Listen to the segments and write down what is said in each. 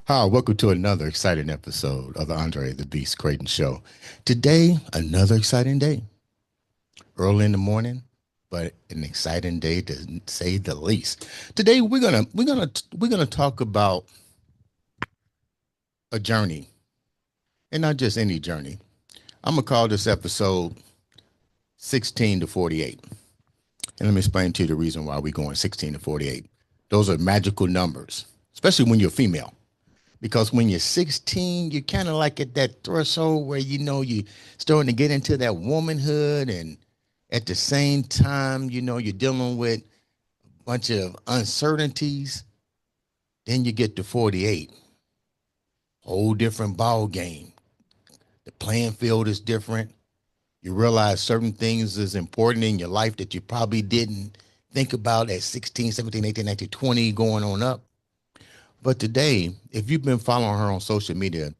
Hi, welcome to another exciting episode of the Andre The Beast Crayton Show. Today, another exciting day. Early in the morning, but an exciting day to say the least. Today, we're gonna talk about a journey, and not just any journey. I'm gonna call this episode 16 to 48. And let me explain to you the reason why we're going 16 to 48. Those are magical numbers, especially when you're female. Because when you're 16, you're kind of like at that threshold where you're starting to get into that womanhood, and at the same time, you're dealing with a bunch of uncertainties. Then you get to 48, whole different ball game. The playing field is different. You realize certain things is important in your life that you probably didn't think about at 16, 17, 18, 19, 20 going on up. But today, if you've been following her on social media,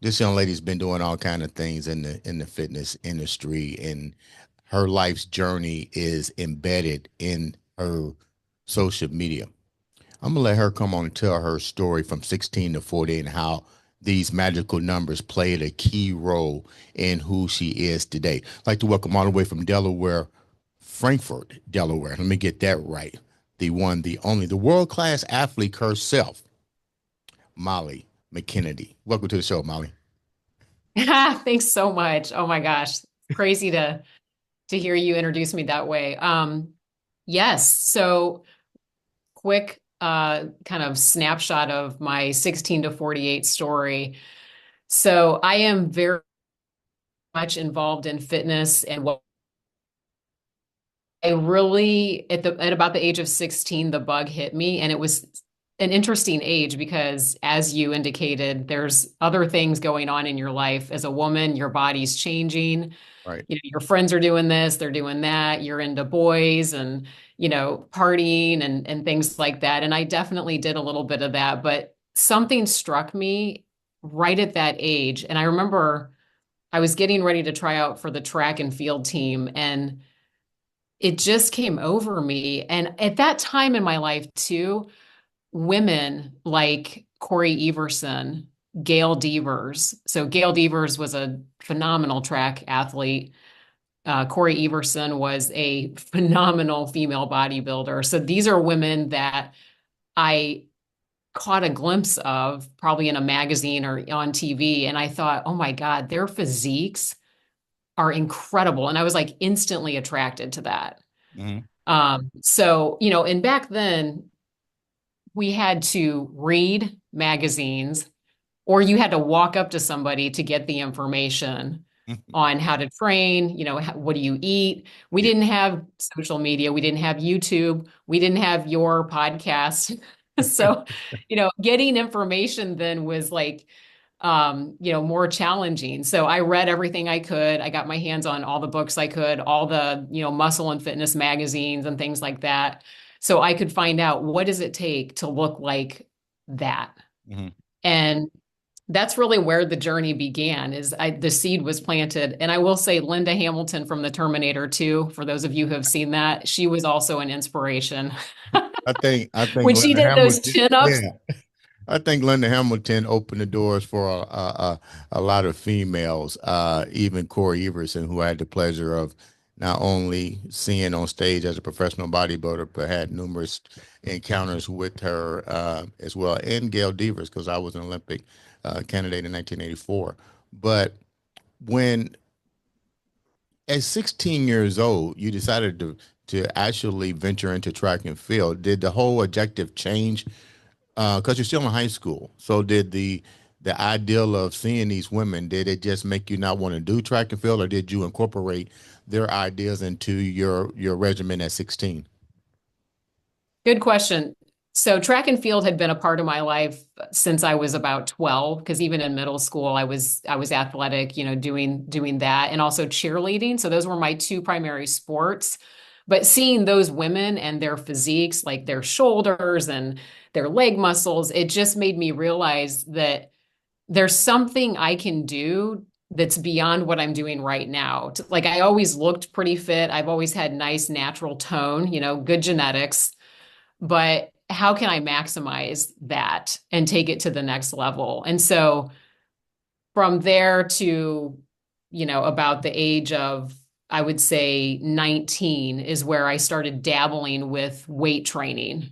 this young lady's been doing all kind of things in the fitness industry, and her life's journey is embedded in her social media. I'm gonna let her come on and tell her story from 16 to 40 and how these magical numbers played a key role in who she is today. I'd like to welcome all the way from Delaware, Frankfort, Delaware. Let me get that right. The one, the only, the world-class athlete herself, Molly McKennedy. Welcome to the show, Molly. Thanks so much. Oh my gosh. Crazy to hear you introduce me that way. Yes. So quick kind of snapshot of my 16 to 48 story. So I am very much involved in fitness, and what I really at about the age of 16, the bug hit me, and it was an interesting age because, as you indicated, there's other things going on in your life. As a woman, your body's changing. Right. Your friends are doing this, they're doing that. You're into boys and, partying and things like that. And I definitely did a little bit of that, but something struck me right at that age. And I remember I was getting ready to try out for the track and field team, and it just came over me. And at that time in my life too, women like Corey Everson, Gail Devers. So Gail Devers was a phenomenal track athlete. Corey Everson was a phenomenal female bodybuilder. So these are women that I caught a glimpse of probably in a magazine or on TV. And I thought, oh my God, their physiques are incredible. And I was like instantly attracted to that. Mm-hmm. And back then, we had to read magazines, or you had to walk up to somebody to get the information on how to train, what do you eat? We didn't have social media. We didn't have YouTube. We didn't have your podcast. So, getting information then was like, more challenging. So I read everything I could. I got my hands on all the books I could, all the, muscle and fitness magazines and things like that. So I could find out, what does it take to look like that? Mm-hmm. And that's really where the journey began, the seed was planted. And I will say Linda Hamilton from the Terminator 2, for those of you who have seen that, she was also an inspiration. I think when she did those chin-ups. Yeah. I think Linda Hamilton opened the doors for a lot of females, even Corey Everson, who I had the pleasure of not only seeing on stage as a professional bodybuilder, but had numerous encounters with her as well, and Gail Devers, because I was an Olympic candidate in 1984. But when at 16 years old, you decided to actually venture into track and field, did the whole objective change? Because you're still in high school. So did the ideal of seeing these women, did it just make you not want to do track and field, or did you incorporate their ideas into your regimen at 16? Good question. So track and field had been a part of my life since I was about 12, because even in middle school, I was athletic, doing that, and also cheerleading. So those were my two primary sports. But seeing those women and their physiques, like their shoulders and their leg muscles, it just made me realize that there's something I can do that's beyond what I'm doing right now. Like I always looked pretty fit. I've always had nice natural tone, good genetics, but how can I maximize that and take it to the next level? And so from there to, about the age of, I would say 19 is where I started dabbling with weight training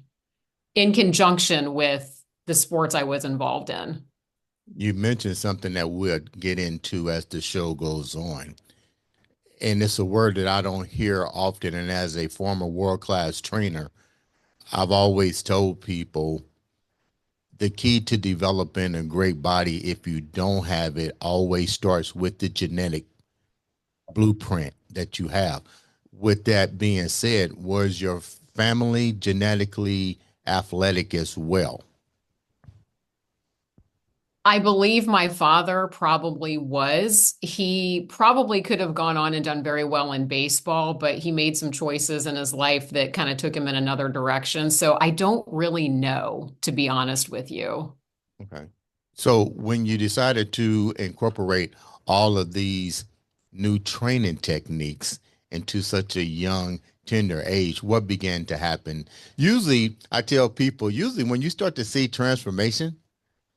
in conjunction with the sports I was involved in. You mentioned something that we'll get into as the show goes on. And it's a word that I don't hear often. And as a former world class trainer, I've always told people the key to developing a great body, if you don't have it, always starts with the genetic blueprint that you have. With that being said, was your family genetically athletic as well? I believe my father probably was. He probably could have gone on and done very well in baseball, but he made some choices in his life that kind of took him in another direction. So I don't really know, to be honest with you. Okay. So when you decided to incorporate all of these new training techniques into such a young, tender age, what began to happen? Usually, I tell people, usually when you start to see transformation,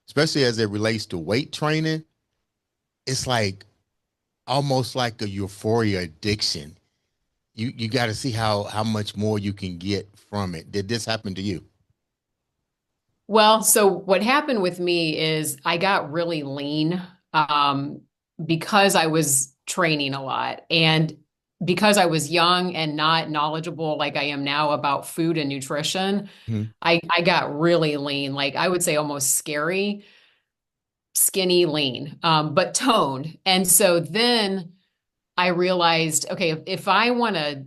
especially as it relates to weight training, it's like almost like a euphoria addiction. You got to see how much more you can get from it. Did this happen to you? Well, so what happened with me is I got really lean because I was training a lot and because I was young and not knowledgeable like I am now about food and nutrition. Mhm. I got really lean, like I would say almost scary, skinny, lean, but toned. And so then I realized, okay, if I want to,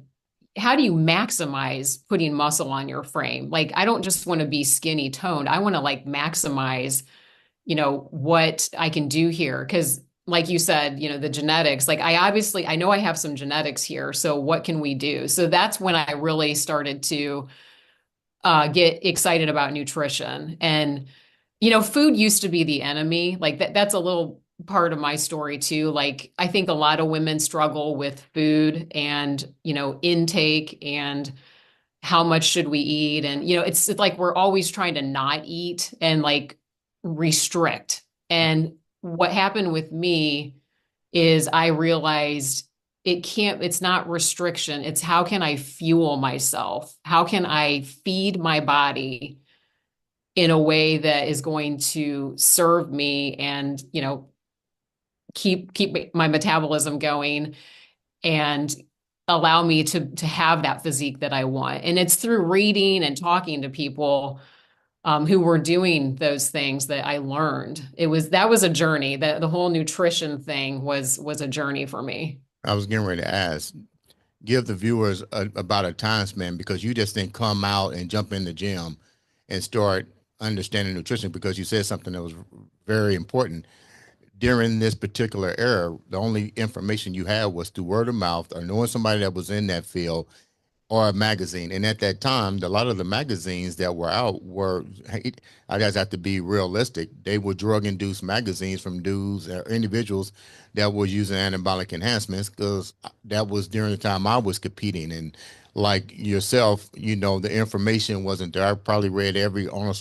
how do you maximize putting muscle on your frame? Like, I don't just want to be skinny toned. I want to like maximize, what I can do here. Cause like you said, the genetics, like I know I have some genetics here. So what can we do? So that's when I really started to get excited about nutrition. And, food used to be the enemy. Like that's a little part of my story too. Like I think a lot of women struggle with food and, intake and how much should we eat. And, it's like we're always trying to not eat and like restrict. And what happened with me is I realized it's not restriction. It's how can I fuel myself? How can I feed my body in a way that is going to serve me and, keep my metabolism going and allow me to have that physique that I want. And it's through reading and talking to people who were doing those things that I learned. That was a journey. The whole nutrition thing was a journey for me. I was getting ready to ask, give the viewers about a time span because you just didn't come out and jump in the gym and start understanding nutrition because you said something that was very important. During this particular era, the only information you had was through word of mouth or knowing somebody that was in that field or a magazine. And at that time, a lot of the magazines that were out were, I guess, have to be realistic. They were drug-induced magazines from dudes or individuals that were using anabolic enhancements because that was during the time I was competing. And like yourself, the information wasn't there. I probably read every Arnold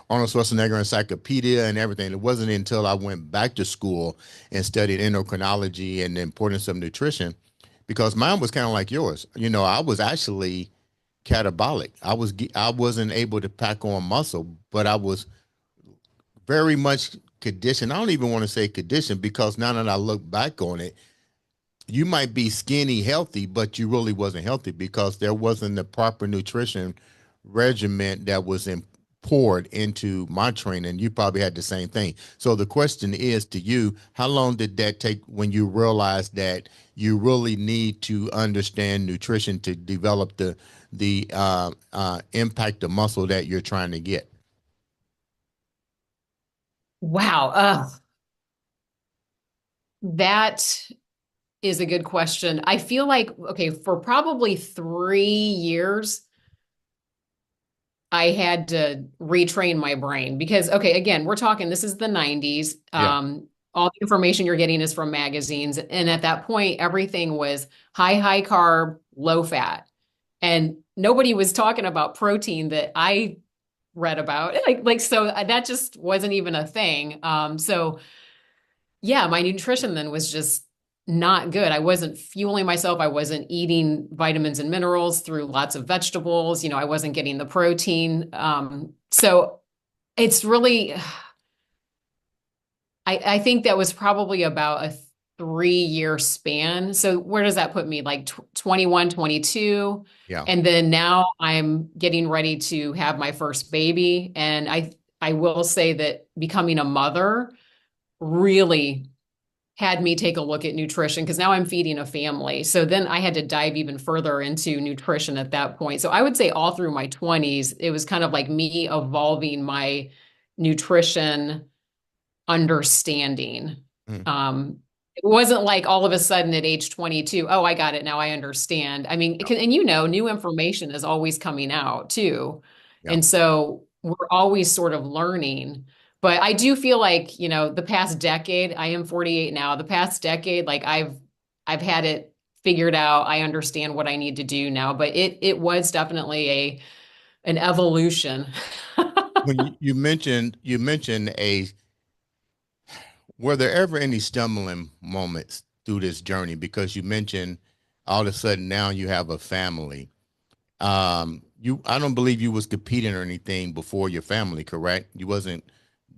Schwarzenegger encyclopedia and everything. It wasn't until I went back to school and studied endocrinology and the importance of nutrition because mine was kind of like yours. I was actually catabolic. I wasn't able to pack on muscle, but I was very much conditioned. I don't even want to say conditioned because now that I look back on it, you might be skinny healthy, but you really wasn't healthy because there wasn't the proper nutrition regimen that was poured into my training. You probably had the same thing. So the question is to you, how long did that take when you realized that you really need to understand nutrition to develop the impact of muscle that you're trying to get? Wow. That is a good question. I feel like, okay, for probably 3 years, I had to retrain my brain because, okay, again, we're talking, this is the 90s. Yeah. All the information you're getting is from magazines. And at that point, everything was high carb, low fat. And nobody was talking about protein that I read about. So that just wasn't even a thing. So yeah, my nutrition then was just not good. I wasn't fueling myself. I wasn't eating vitamins and minerals through lots of vegetables. I wasn't getting the protein. So it's really, I think that was probably about a 3 year span. So where does that put me? Like 21, 22. Yeah. And then now I'm getting ready to have my first baby. And I will say that becoming a mother really had me take a look at nutrition because now I'm feeding a family. So then I had to dive even further into nutrition at that point. So I would say all through my 20s, it was kind of like me evolving my nutrition understanding. Mm. It wasn't like all of a sudden at age 22, oh, I got it. Now I understand. I mean, and new information is always coming out too. Yeah. And so we're always sort of learning. But I do feel like, the past decade, I am 48 now, the past decade, like I've had it figured out. I understand what I need to do now, but it was definitely an evolution. When you mentioned were there ever any stumbling moments through this journey? Because you mentioned all of a sudden now you have a family. I don't believe you was competing or anything before your family, correct? You wasn't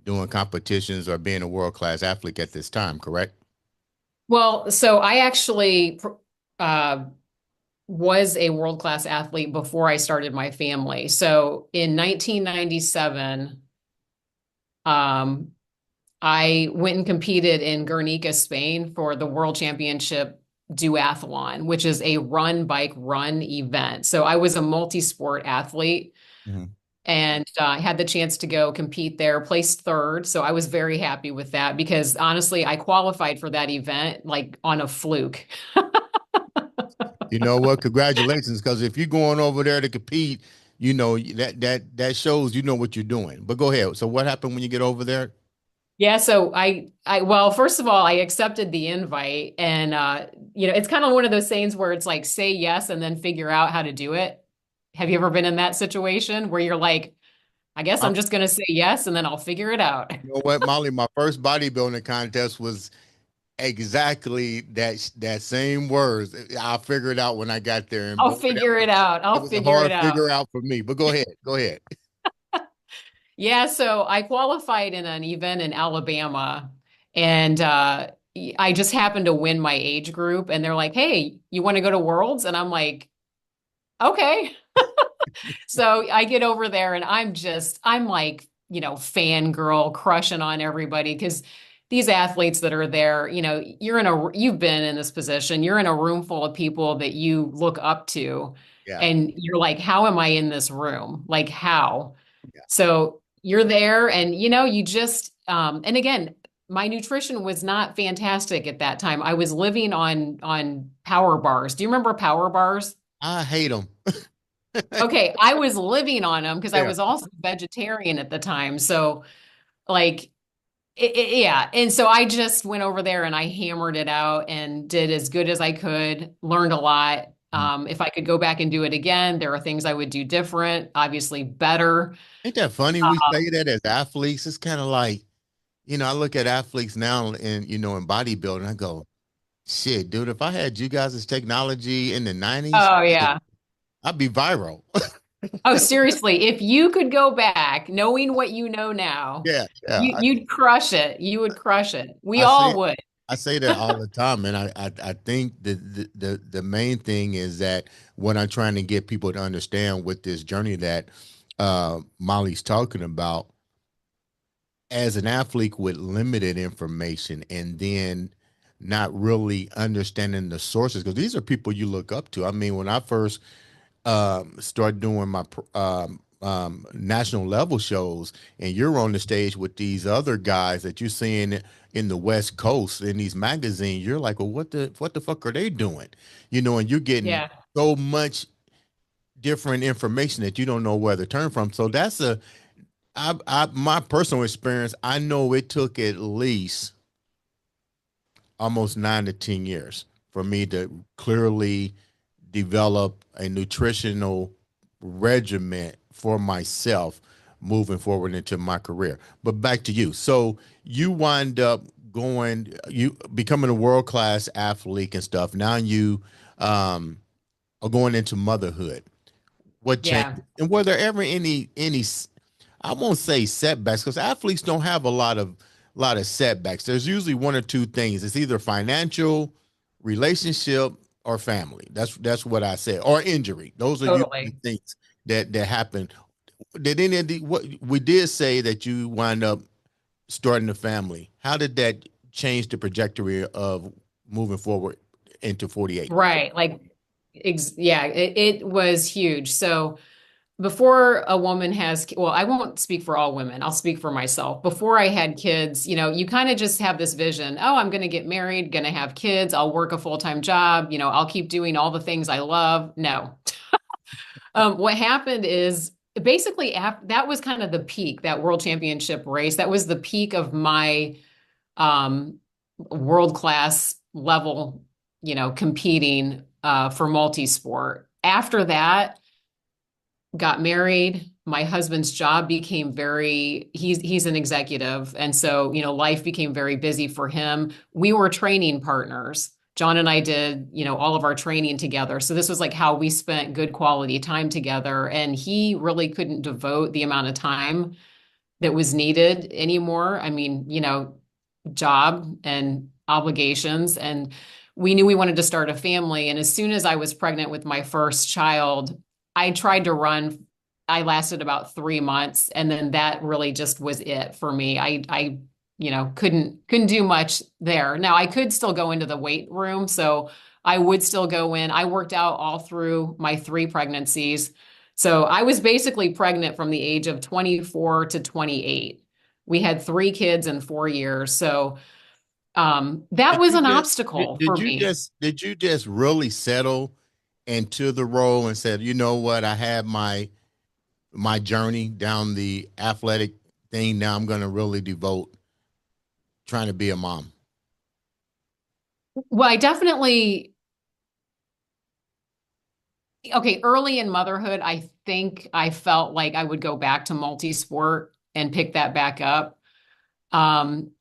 doing competitions or being a world-class athlete at this time, correct? Well, so I actually uh, was a world-class athlete before I started my family. So in 1997, um, I went and competed in Guernica, Spain for the World Championship duathlon, which is a run, bike, run event. So I was a multi-sport athlete Mhm. and had the chance to go compete there, placed third. So I was very happy with that because honestly, I qualified for that event like on a fluke. You know what? Congratulations, because if you're going over there to compete, that shows you know what you're doing. But go ahead. So what happened when you get over there? Yeah, so well, first of all, I accepted the invite and it's kind of one of those things where it's like say yes and then figure out how to do it. Have you ever been in that situation where you're like, I guess I, I'm just going to say yes and then I'll figure it out. you know what, Molly? My first bodybuilding contest was exactly that same words. I figured out when I got there, and I'll boy, figure it out. it I'll was a figure it hard out. figure out for me. But go ahead, go ahead. Yeah, so I qualified in an event in Alabama and I just happened to win my age group and they're like, "Hey, you want to go to Worlds?" And I'm like, "Okay." So I get over there and I'm like, fangirl crushing on everybody because these athletes that are there, you've been in this position, you're in a room full of people that you look up to, Yeah, and you're like, how am I in this room? Like, how? yeah. So you're there and, you just, and again, my nutrition was not fantastic at that time. I was living on power bars. Do you remember power bars? I hate them. Okay, I was living on them because I Yeah. was also vegetarian at the time. So, like, yeah. And so I just went over there and I hammered it out and did as good as I could, learned a lot. If I could go back and do it again, there are things I would do different, obviously better. Ain't that funny? We say that as athletes. It's kind of like, I look at athletes now and in bodybuilding, I go, shit, dude, if I had you guys' technology in the 90s, Oh, shit, yeah. I'd be viral. Oh, seriously, if you could go back knowing what you know now, Yeah, yeah. you'd crush it. You would crush it. We I say all would. I say that all the time, and I think the main thing is that what I'm trying to get people to understand with this journey that Molly's talking about, as an athlete with limited information and then not really understanding the sources, because these are people you look up to. I mean, when I first started doing national level shows, and you're on the stage with these other guys that you're seeing in the West Coast in these magazines. You're like, well, what the fuck are they doing? And you're getting Yeah. so much different information that you don't know where to turn from. So that's my personal experience. I know it took at least almost 9 to 10 years for me to clearly develop a nutritional regimen for myself moving forward into my career. But back to you. So you wind up you becoming a world class athlete and stuff. Now you are going into motherhood. What Yeah. changed? And were there ever any I won't say setbacks because athletes don't have a lot of setbacks. There's usually one or two things. It's either financial, relationship, or family. That's what I said. Or injury. Those are usually the Totally. things that happen. Did any of the what we did say that you wind up starting a family? How did that change the trajectory of moving forward into 48? Right. Like, yeah, it was huge. So before a woman has, well, I won't speak for all women. I'll speak for myself. Before I had kids, you kind of just have this vision. Oh, I'm going to get married, going to have kids. I'll work a full-time job. I'll keep doing all the things I love. No. What happened is basically that was kind of the peak, that world championship race. That was the peak of my um, world class level, competing for multi-sport. After that, got married. My husband's job became he's an executive. And so, life became very busy for him. We were training partners. John and I did, all of our training together. So this was like how we spent good quality time together. And he really couldn't devote the amount of time that was needed anymore. I mean, job and obligations. And we knew we wanted to start a family. And as soon as I was pregnant with my first child, I tried to run. I lasted about 3 months, and then that really just was it for me. Couldn't do much there. Now I could still go into the weight room, so I would still go in. I worked out all through my 3 pregnancies. So I was basically pregnant from the age of 24 to 28. We had 3 kids in 4 years. So that Did was you an just obstacle did for you me. just did you just really settle into the role and said, you know what, I had my journey down the athletic thing. Now I'm going to really devote trying to be a mom. Well, I definitely, okay, early in motherhood, I think I felt like I would go back to multi-sport and pick that back up.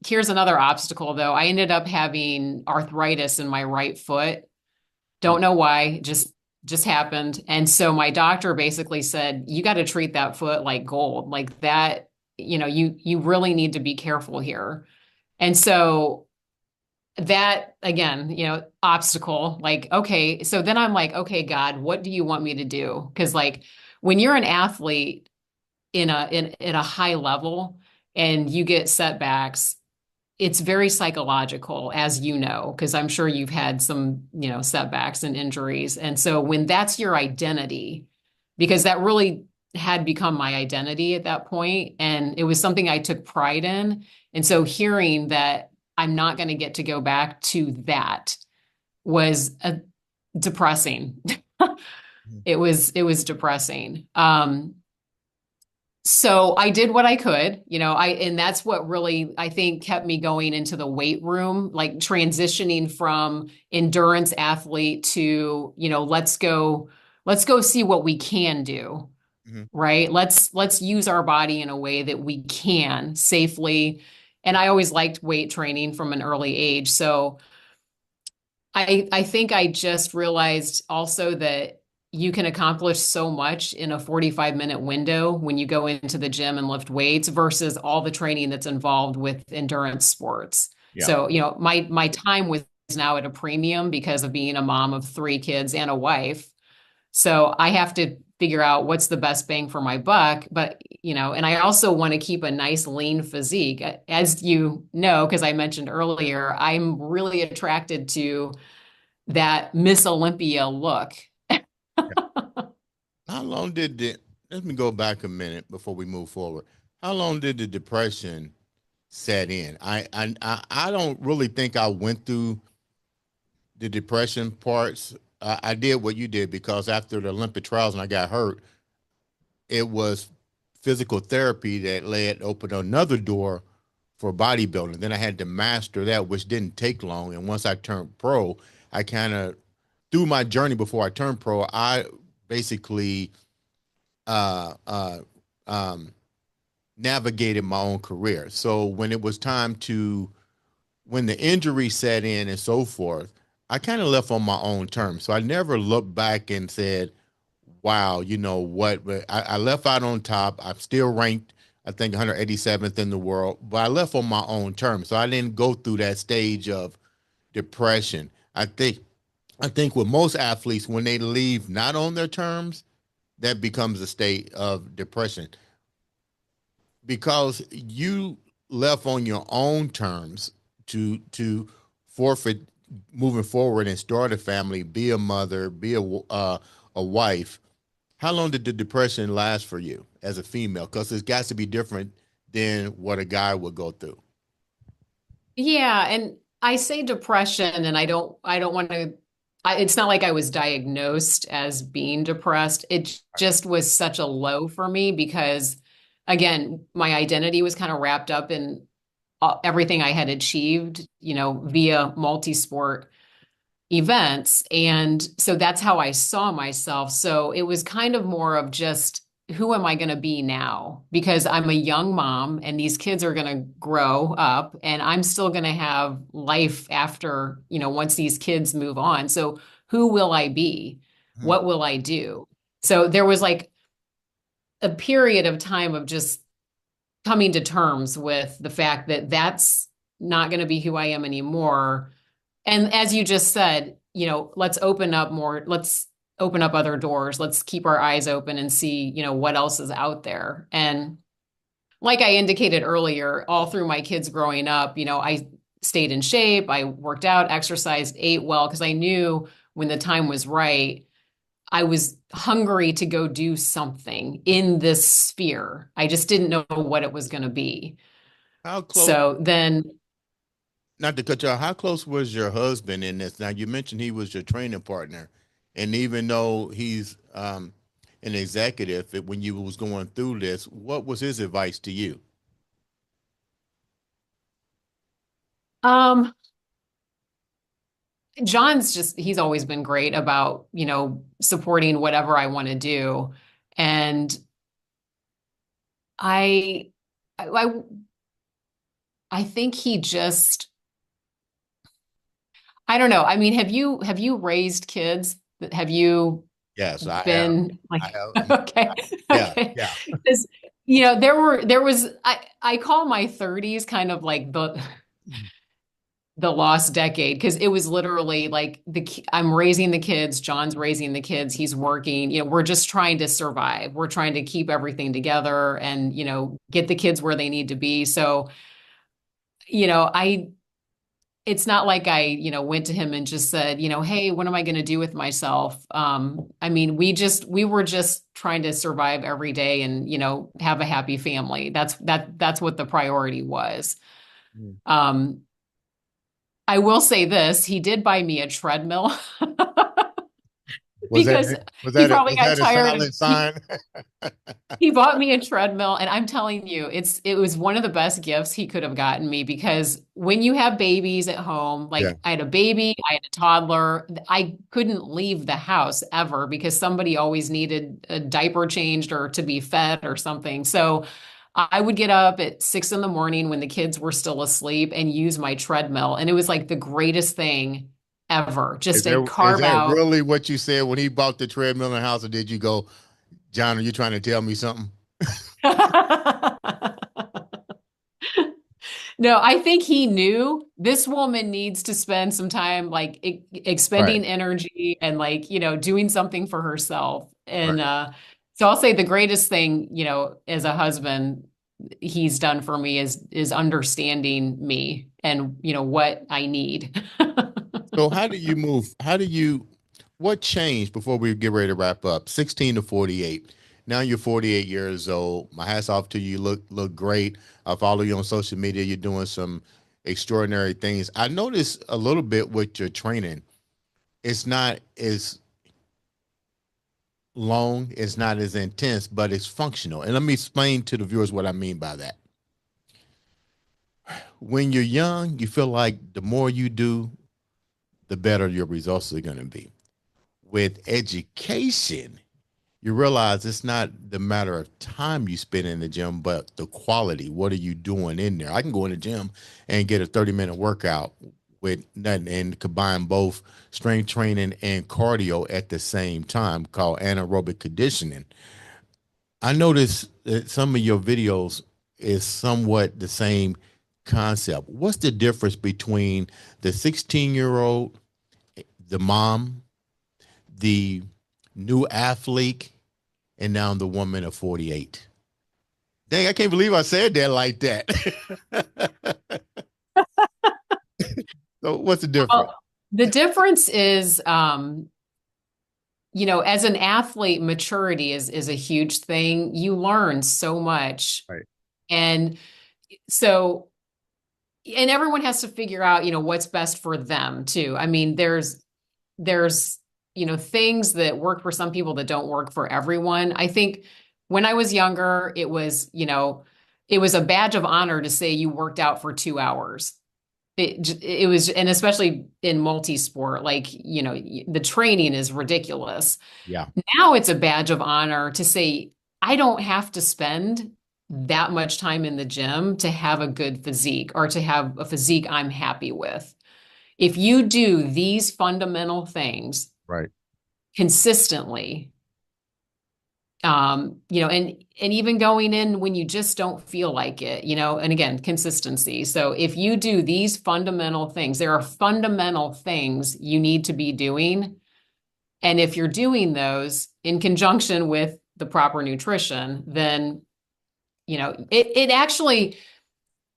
Here's another obstacle though. I ended up having arthritis in my right foot. Don't know why, just happened. And so my doctor basically said, you got to treat that foot like gold. Like that, you really need to be careful here. And so that again, obstacle, like, okay, so then I'm like, okay, God, what do you want me to do? Because like when you're an athlete in a high level and you get setbacks, it's very psychological, as you know, because I'm sure you've had some, setbacks and injuries. And so when that's your identity, because that really had become my identity at that point, and it was something I took pride in. And so hearing that I'm not going to get to go back to that was depressing. It was depressing. So I did what I could, and that's what really, I think, kept me going into the weight room, like transitioning from endurance athlete to, let's go see what we can do, Mhm. right? Let's use our body in a way that we can safely. And I always liked weight training from an early age. So I think I just realized also that you can accomplish so much in a 45-minute window when you go into the gym and lift weights versus all the training that's involved with endurance sports. Yeah. So, my time was now at a premium because of being a mom of 3 kids and a wife. So I have to figure out what's the best bang for my buck. But, and I also want to keep a nice lean physique. As you know, because I mentioned earlier, I'm really attracted to that Miss Olympia look. How long let me go back a minute before we move forward. How long did the depression set in? I don't really think I went through the depression parts. I did what you did because after the Olympic trials and I got hurt, it was physical therapy that led opened another door for bodybuilding. Then I had to master that, which didn't take long. And once I turned pro, I kind of through my journey before I turned pro, I basically uh, uh, um, navigated my own career. So when it was time to when the injury set in and so forth, I kind of left on my own terms. So I never looked back and said, wow, you know what? But I left out on top. I'm still ranked, I think, 187th in the world, but I left on my own terms. So I didn't go through that stage of depression. I think with most athletes, when they leave not on their terms, that becomes a state of depression because you left on your own terms to forfeit moving forward and start a family, be a mother, be a wife. How long did the depression last for you as a female? Because it's got to be different than what a guy would go through. Yeah, and I say depression, and I don't want to. It's not like I was diagnosed as being depressed. It just was such a low for me because, again, my identity was kind of wrapped up in everything I had achieved, via multi-sport events. And so that's how I saw myself. So it was kind of more of just who am I going to be now? Because I'm a young mom and these kids are going to grow up and I'm still going to have life after, once these kids move on. So who will I be? Mhm. What will I do? So there was like a period of time of just coming to terms with the fact that that's not going to be who I am anymore. And as you just said, let's open up other doors. Let's keep our eyes open and see, what else is out there. And like I indicated earlier, all through my kids growing up, I stayed in shape, I worked out, exercised, ate well, because I knew when the time was right, I was hungry to go do something in this sphere. I just didn't know what it was going to be. How close, So then, not to cut you off, how close was your husband in this? Now, you mentioned he was your training partner. And even though he's an executive, when you was going through this, what was his advice to you? um, he's always been great about, supporting whatever I want to do. And I, I, I think he just, I don't know. I mean, have you raised kids? Have you Yes, I have. been I like, have. okay, Yeah, okay. yeah. Because, there was, I call my 30s kind of like the lost decade because it was literally like I'm raising the kids, John's raising the kids, he's working, we're just trying to survive. We're trying to keep everything together and, get the kids where they need to be. So, I it's not like I, went to him and just said, hey, what am I going to do with myself? I mean, we were just trying to survive every day and, have a happy family. That's what the priority was. Mm. Um, I will say this, he did buy me a treadmill Was that because was he that a, probably was got that a tired of silent sign? he bought me a treadmill and I'm telling you, it was one of the best gifts he could have gotten me because when you have babies at home, Yeah. like I had a baby, I had a toddler, I couldn't leave the house ever because somebody always needed a diaper changed or to be fed or something. So I would get up at 6 in the morning when the kids were still asleep and use my treadmill. And it was like the greatest thing ever, Is just to that carve out. really what you said when he bought the treadmill in the house, or did you go, John, are you trying to tell me something? No, I think he knew this woman needs to spend some time like Right, expending energy and like, doing something for herself. And right. so I'll say the greatest thing, as a husband he's done for me is understanding me and, what I need. So how do you move? What changed before we get ready to wrap up? 16 to 48. Now you're 48 years old. My hat's off to you. You look great. I follow you on social media. You're doing some extraordinary things. I noticed a little bit with your training. It's not as long, it's not as intense, but it's functional. And let me explain to the viewers what I mean by that. When you're young, you feel like the more you do, the better your results are going to be. With education, you realize it's not the matter of time you spend in the gym, but the quality. What are you doing in there? I can go in the gym and get a 30-minute workout with nothing and combine both strength training and cardio at the same time, called anaerobic conditioning. I noticed that some of your videos is somewhat the same concept. What's the difference between the 16-year-old, the mom, the new athlete, and now the woman of 48? Dang, I can't believe I said that like that. So what's the difference? Well, the difference is, as an athlete, maturity is a huge thing. You learn so much. Right. And so, and everyone has to figure out, what's best for them too. I mean, there's, things that work for some people that don't work for everyone. I think when I was younger, it was a badge of honor to say you worked out for 2 hours. It was, and especially in multi-sport, like, the training is ridiculous. Yeah. Now it's a badge of honor to say, I don't have to spend that much time in the gym to have a good physique or to have a physique I'm happy with. If you do these fundamental things Right. consistently, and even going in when you just don't feel like it, and again, consistency. So if you do these fundamental things, there are fundamental things you need to be doing. And if you're doing those in conjunction with the proper nutrition, then, it actually,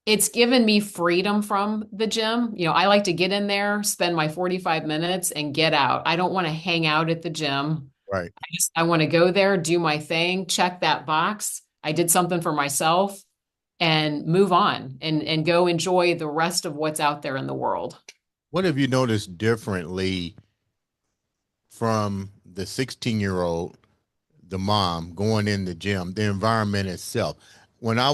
it's given me freedom from the gym. I like to get in there, spend my 45 minutes and get out. I don't want to hang out at the gym. Right. I want to go there, do my thing, check that box. I did something for myself and move on and go enjoy the rest of what's out there in the world. What have you noticed differently from the 16-year-old, the mom going in the gym, the environment itself? When I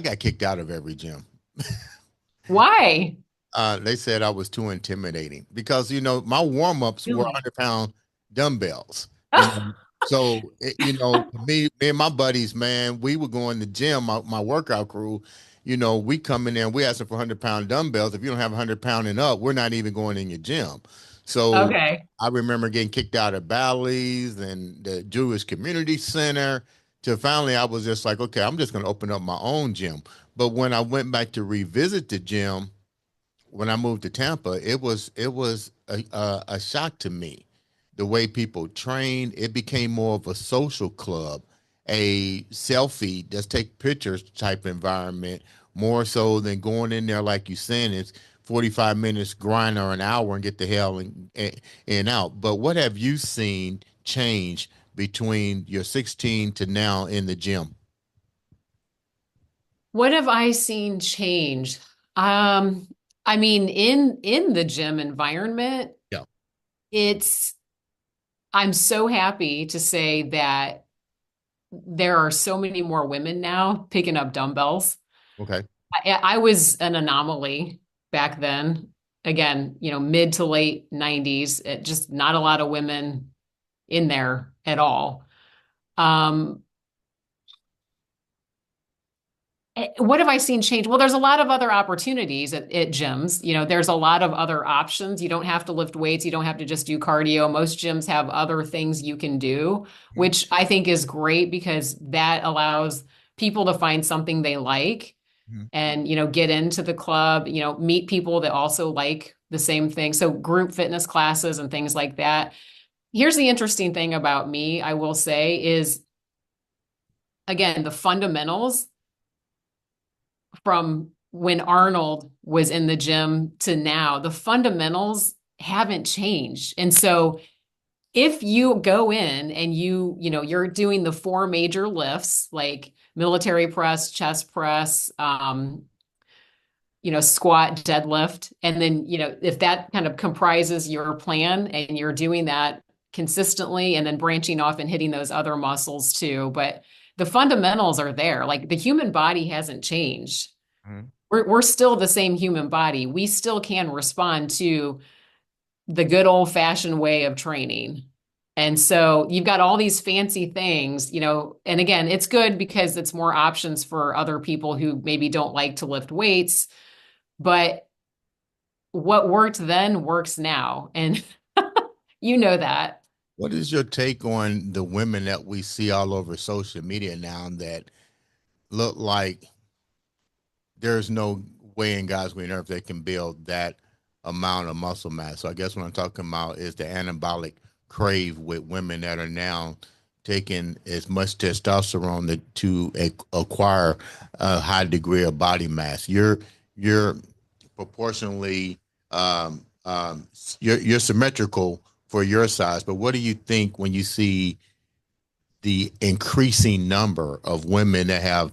got kicked out of every gym. Why? They said I was too intimidating because my warm-ups were Really? 100-pound dumbbells. You know, so me and my buddies, man, we would go in the gym. My workout crew, we come in there and we asking for 100-pound dumbbells. If you don't have 100-pound and up, we're not even going in your gym. So Okay. I remember getting kicked out of Bally's and the Jewish Community Center. Till finally, I was just like, okay, I'm just going to open up my own gym. But when I went back to revisit the gym when I moved to Tampa, it was a shock to me the way people train. It became more of a social club, a selfie, just take pictures type environment, more so than going in there like you saying it's 45 minutes grind or an hour and get the hell and out. But what have you seen change between your 16 to now in the gym? What have I seen change? Um, I mean, in the gym environment, Yeah. it's I'm so happy to say that there are so many more women now picking up dumbbells. Okay. I was an anomaly back then. Again, mid to late 90s, just not a lot of women in there at all. Um, what have I seen change? Well, there's a lot of other opportunities at gyms. There's a lot of other options. You don't have to lift weights. You don't have to just do cardio. Most gyms have other things you can do, which I think is great because that allows people to find something they like Mhm. and, get into the club, meet people that also like the same thing. So group fitness classes and things like that. Here's the interesting thing about me, I will say, is again, the fundamentals from when Arnold was in the gym to now, the fundamentals haven't changed. And so if you go in and you're doing the four major lifts like military press, chest press, squat, deadlift, and then, if that kind of comprises your plan and you're doing that consistently and then branching off and hitting those other muscles too, but the fundamentals are there. Like the human body hasn't changed. Mhm. We're still the same human body. We still can respond to the good old fashioned way of training. And so you've got all these fancy things, and again, it's good because it's more options for other people who maybe don't like to lift weights, but what worked then works now. And you know that. What is your take on the women that we see all over social media now that look like there's no way in God's green earth they can build that amount of muscle mass? So I guess what I'm talking about is the anabolic crave with women that are now taking as much testosterone to acquire a high degree of body mass. You're proportionally you're symmetrical for your size, but what do you think when you see the increasing number of women that have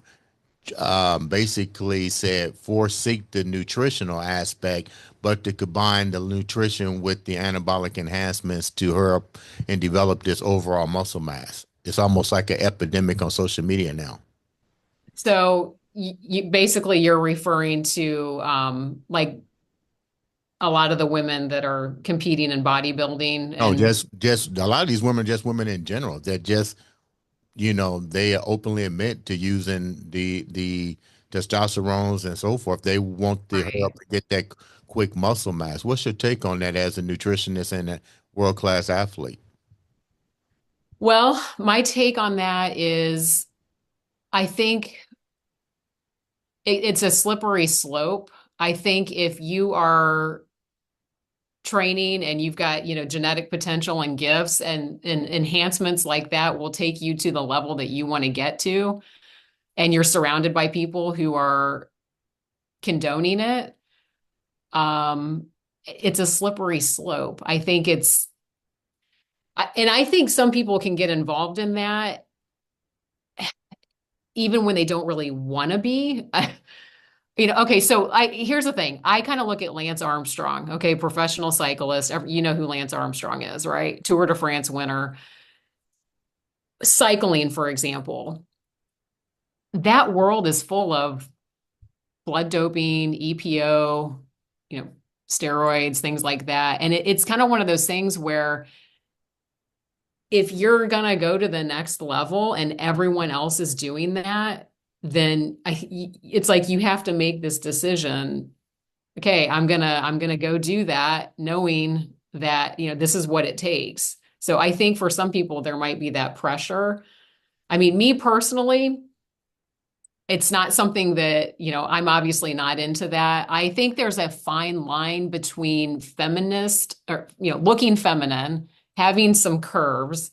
basically said forsake the nutritional aspect, but to combine the nutrition with the anabolic enhancements to help and develop this overall muscle mass? It's almost like an epidemic on social media now. So you basically you're referring to like a lot of the women that are competing in bodybuilding No, and just a lot of these women, just women in general, that just they openly admit to using the testosterones and so forth. They want to right. help get that quick muscle mass. What's your take on that as a nutritionist and a world class athlete? Well, my take on that is I think it's a slippery slope. I think if you are training and you've got, genetic potential and gifts and enhancements like that will take you to the level that you want to get to, and you're surrounded by people who are condoning it, it's a slippery slope. And I think some people can get involved in that even when they don't really want to be. Okay, so here's the thing. I kind of look at Lance Armstrong, okay, professional cyclist. You know who Lance Armstrong is, right? Tour de France winner. Cycling, for example, that world is full of blood doping, EPO, you know, steroids, things like that. And it's kind of one of those things where if you're gonna go to the next level and everyone else is doing that, then it's like you have to make this decision. Okay, I'm gonna go do that, knowing that this is what it takes. So I think for some people there might be that pressure. I mean, me personally, it's not something that, I'm obviously not into that. I think there's a fine line between feminist or, looking feminine, having some curves,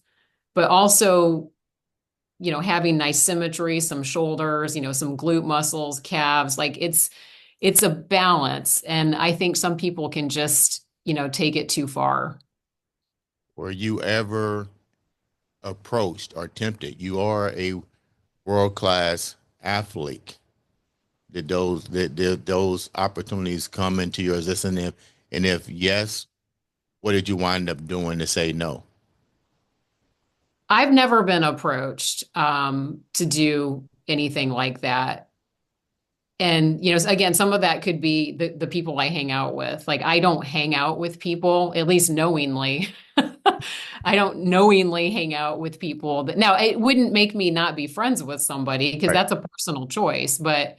but also, having nice symmetry, some shoulders, some glute muscles, calves. Like it's a balance. And I think some people can just, take it too far. Were you ever approached or tempted? You are a world class athlete. Did those opportunities come into your existence? And if yes, what did you wind up doing to say no? I've never been approached to do anything like that. And, again, some of that could be the people I hang out with. Like, I don't hang out with people, at least knowingly. I don't knowingly hang out with people that now it wouldn't make me not be friends with somebody because Right. that's a personal choice. But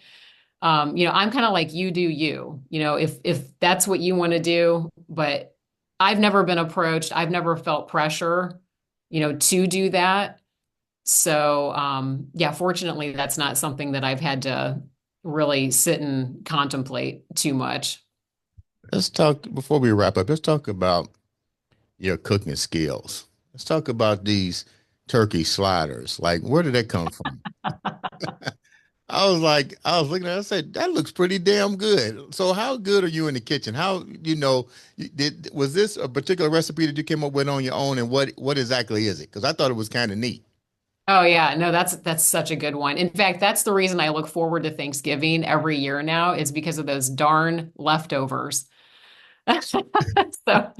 I'm kind of like you do you, if that's what you want to do. But I've never been approached. I've never felt pressure, to do that. So yeah, fortunately, that's not something that I've had to really sit and contemplate too much. Let's talk before we wrap up. Let's talk about your cooking skills. Let's talk about these turkey sliders. Like, where did that come from? I was looking at it, I said, that looks pretty damn good. So how good are you in the kitchen? How, was this a particular recipe that you came up with on your own, and what exactly is it? Because I thought it was kind of neat. Oh yeah, no, that's such a good one. In fact, that's the reason I look forward to Thanksgiving every year now is because of those darn leftovers. So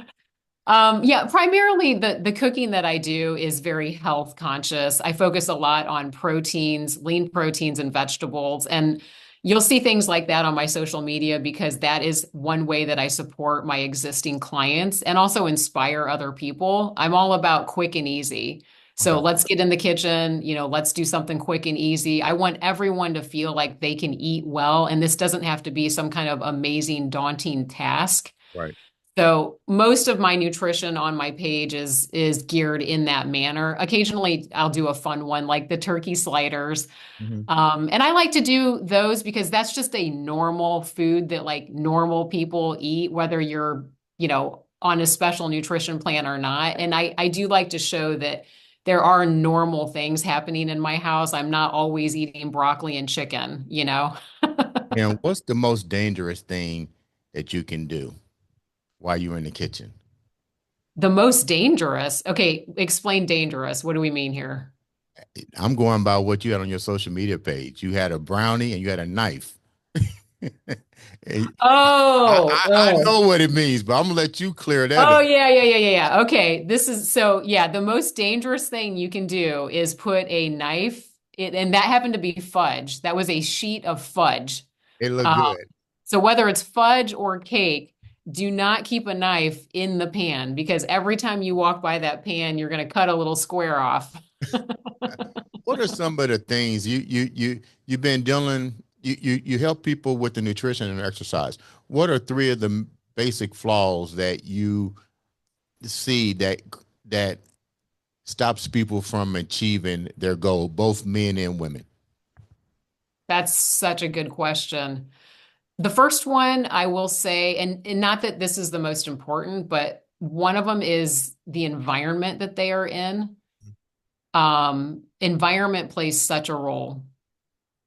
yeah, primarily the cooking that I do is very health conscious. I focus a lot on proteins, lean proteins and vegetables. And you'll see things like that on my social media because that is one way that I support my existing clients and also inspire other people. I'm all about quick and easy. So Okay. let's get in the kitchen, let's do something quick and easy. I want everyone to feel like they can eat well, and this doesn't have to be some kind of amazing, daunting task. Right. So most of my nutrition on my page is geared in that manner. Occasionally, I'll do a fun one like the turkey sliders. Hmm. And I like to do those because that's just a normal food that like normal people eat, whether you're, on a special nutrition plan or not. And I do like to show that there are normal things happening in my house. I'm not always eating broccoli and chicken. And what's the most dangerous thing that you can do while you're in the kitchen? The most dangerous. Okay, explain dangerous. What do we mean here? I'm going by what you had on your social media page. You had a brownie and you had a knife. And Oh, I oh. know what it means, but I'm gonna let you clear that Oh up. yeah, yeah, yeah, yeah, yeah. Okay. This is so yeah, the most dangerous thing you can do is put a knife and that happened to be fudge. That was a sheet of fudge. It looked Um, good. so whether it's fudge or cake, do not keep a knife in the pan because every time you walk by that pan, you're going to cut a little square off. What are some of the things you've been dealing? You help people with the nutrition and exercise. What are three of the basic flaws that you see that stops people from achieving their goal, both men and women? That's such a good question. The first one I will say, and not that this is the most important, but one of them is the environment that they are in. Environment plays such a role,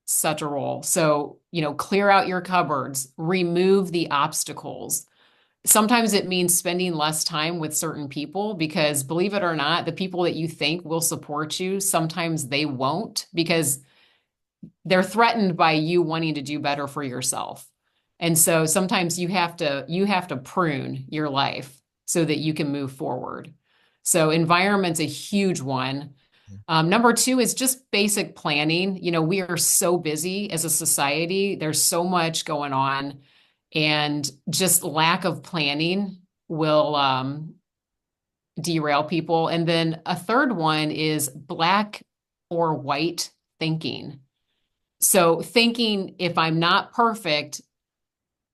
such a role. So, clear out your cupboards, remove the obstacles. Sometimes it means spending less time with certain people because believe it or not, the people that you think will support you, sometimes they won't because they're threatened by you wanting to do better for yourself. And so sometimes you have to prune your life so that you can move forward. So environment's a huge one. Number two is just basic planning. We are so busy as a society. There's so much going on, and just lack of planning will derail people. And then a third one is black or white thinking. So thinking if I'm not perfect,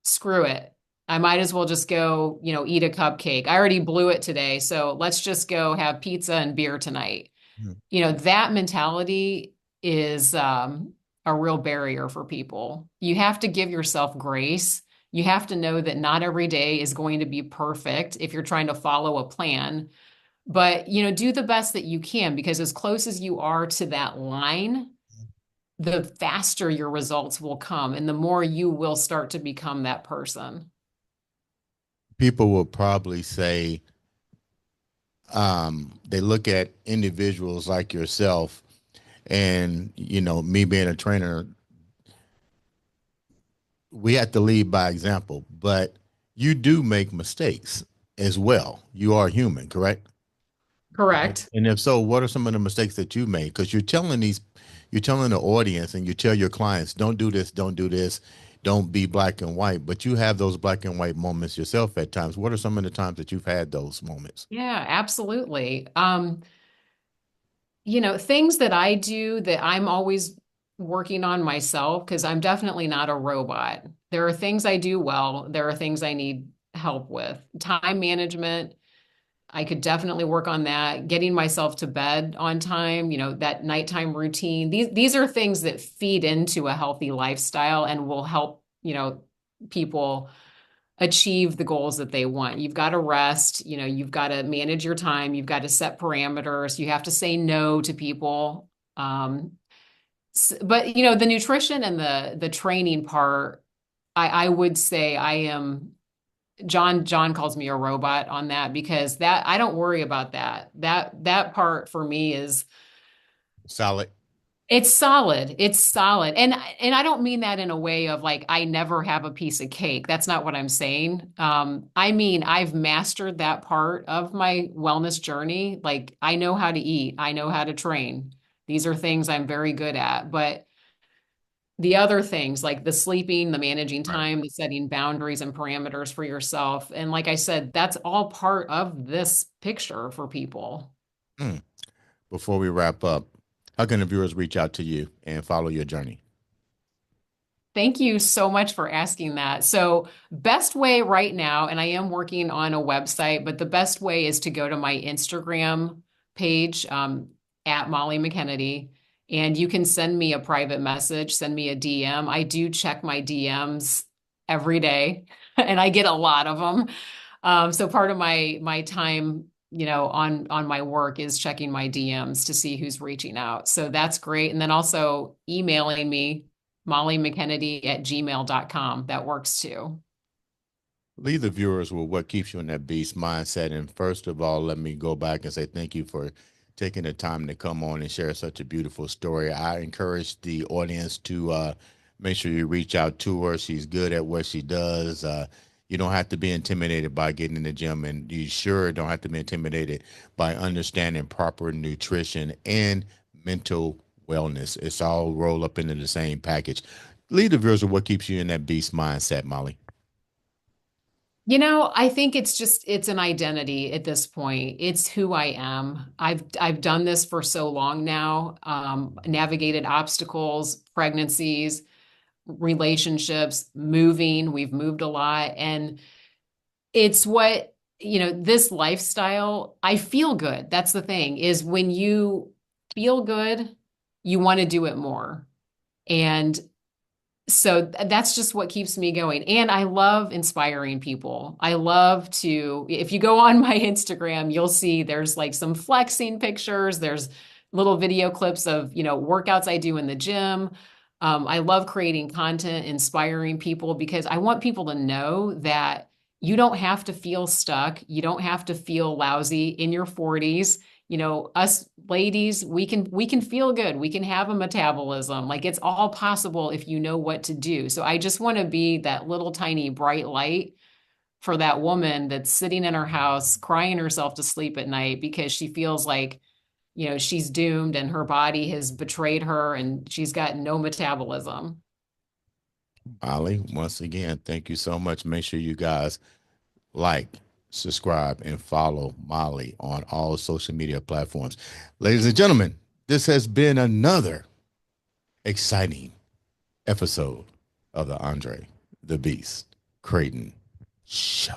screw it. I might as well just go, eat a cupcake. I already blew it today, so let's just go have pizza and beer tonight. Mhm. That mentality is a real barrier for people. You have to give yourself grace. You have to know that not every day is going to be perfect if you're trying to follow a plan. But, do the best that you can because as close as you are to that line, the faster your results will come and the more you will start to become that person. People will probably say they look at individuals like yourself, and me being a trainer, we have to lead by example, but you do make mistakes as well. You are human, correct? Correct. And if so, what are some of the mistakes that you made? Because you're telling the audience and you tell your clients, don't do this, don't do this, don't be black and white. But you have those black and white moments yourself at times. What are some of the times that you've had those moments? Yeah, absolutely. Things that I do that I'm always working on myself because I'm definitely not a robot. There are things I do well, there are things I need help with. Time management, I could definitely work on that. Getting myself to bed on time, that nighttime routine. These are things that feed into a healthy lifestyle and will help, people achieve the goals that they want. You've got to rest, you've got to manage your time, you've got to set parameters, you have to say no to people. Um, But you know, the nutrition and the training part, I would say I am John calls me a robot on that because that I don't worry about that. That part for me is Solid. it's solid. It's solid. And I don't mean that in a way of like I never have a piece of cake. That's not what I'm saying. I mean I've mastered that part of my wellness journey. Like I know how to eat, I know how to train. These are things I'm very good at. But the other things like the sleeping, the managing Right. time, the setting boundaries and parameters for yourself. And like I said, that's all part of this picture for people. Mm. Before we wrap up, how can the viewers reach out to you and follow your journey? Thank you so much for asking that. So, best way right now, and I am working on a website, but the best way is to go to my Instagram page at Molly McKennedy, and you can send me a private message, send me a DM. I do check my DMs every day, and I get a lot of them. So part of my time, on my work is checking my DMs to see who's reaching out. So that's great. And then also emailing me mollymckennedy@gmail.com. That works too. Leave the viewers with what keeps you in that beast mindset. And first of all, let me go back and say thank you for taking the time to come on and share such a beautiful story. I encourage the audience to make sure you reach out to her. She's good at what she does. You don't have to be intimidated by getting in the gym, and you sure don't have to be intimidated by understanding proper nutrition and mental wellness. It's all rolled up into the same package. Leave the viewers with what keeps you in that beast mindset, Molly. I think it's an identity at this point. It's who I am. I've done this for so long now, navigated obstacles, pregnancies, relationships, moving. We've moved a lot. And it's this lifestyle, I feel good. That's the thing, is when you feel good, you want to do it more. And so that's just what keeps me going. And I love inspiring people. I love to, if you go on my Instagram, you'll see there's like some flexing pictures, there's little video clips of, workouts I do in the gym. I love creating content, inspiring people because I want people to know that you don't have to feel stuck. You don't have to feel lousy in your 40s. Us ladies, we can feel good. We can have a metabolism. Like it's all possible if you know what to do. So I just want to be that little tiny bright light for that woman that's sitting in her house crying herself to sleep at night because she feels like, she's doomed and her body has betrayed her and she's got no metabolism. Molly, once again, thank you so much. Make sure you guys like, subscribe, and follow Molly on all social media platforms. Ladies and gentlemen, this has been another exciting episode of the Andre the Beast Crayton show.